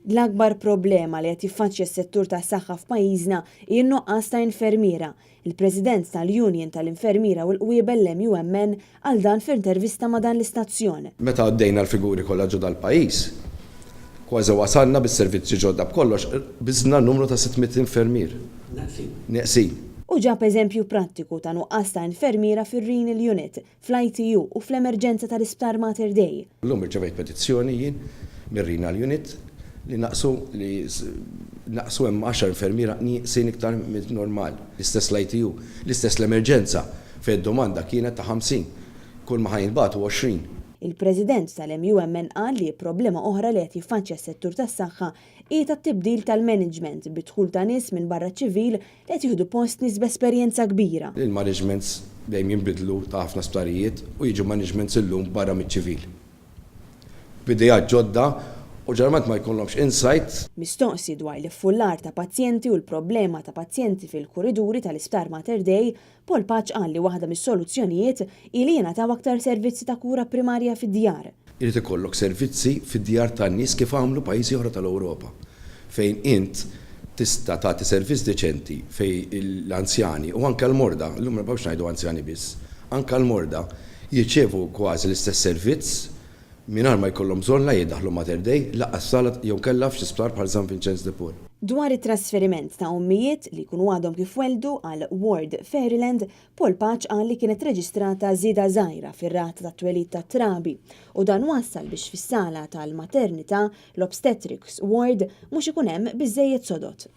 L-akbar problema li qed jiffaċċja s-settur tas-saħħa f'pajjiżna hi n-nuqqas ta' infermiera. Il-President tal-Union tal-Infermiera u l-qwiebel l-MUMN għal dan f'intervista ma' dan l-istazzjon. Meta għaddejna l-figuri kollha ġodda l-pajjiż, kważi wasalna bis-servizzi ġodda b'kollox biżna n-numru ta' 600 infermier. Neqsin. U ġab eżempju prattiku ta' nuqqas ta' infermiera fir-Renal Unit, fl-ITU u fl-emerġenza tal-Isptar Mater Dei. Llum irċevejt petizzjoni jien mir-Renal Unit li naqsu hemm 10 infermiera nieqsin iktar minn normal. L-istess l-ITU, l-istess l-emerġenza fejn domanda kienet ta' 50, kull ma ħajnbagħtu 20. Il-President tal-MUMN qal li problema oħra li qed jiffaċċja s-settur tas-saħħa hi tat-tibdil tal-management bidħul ta' nies minn barra ċivil li qed jieħdu post nies b'esperjenza kbira. Il-managements dejjem jinbidlu ta' ħafna sptarijiet u jiġu managements illum barra miċ-ċivil. Bidejat ġodda u ġarmat ma jkollhomx insight. Mistoqsi dwar l-iffullar ta' pazjenti u l-problema ta' pazjenti fil-kuriduri tal-Isptar Mater Dei, Paul Paċ qal li waħda mis-soluzzjonijiet ili jingħataw aktar servizzi ta' kura primarja fid-djar. Irid ikollok servizzi fid-djar tan-nies kif għamlu pajjiżi oħra tal-Ewropa, fejn int tista' tagħti servizz deċenti fejn l-anzjani u anke l-morda, llum ma nibgħux ngħidu anzjani biss, anke l-morda jirċevu kważi l-istess servizz mingħajr ma jkollhom bżonn la jiddaħħlu Mater Dei laqqas salat jew kellha f'xi sptar bħal San Vincenz de Paul. Dwar it-trasferiment ta' ommijiet li jkunu għadhom kif weldu għal Ward Fairyland, Paul Paċ qal li kienet reġistrata żieda żgħira fir-rata tat-twelid tat-trabi u dan wassal biex fis-sala tal-maternità l-obstetrics ward mhux ikun hemm biżżejjed sodot.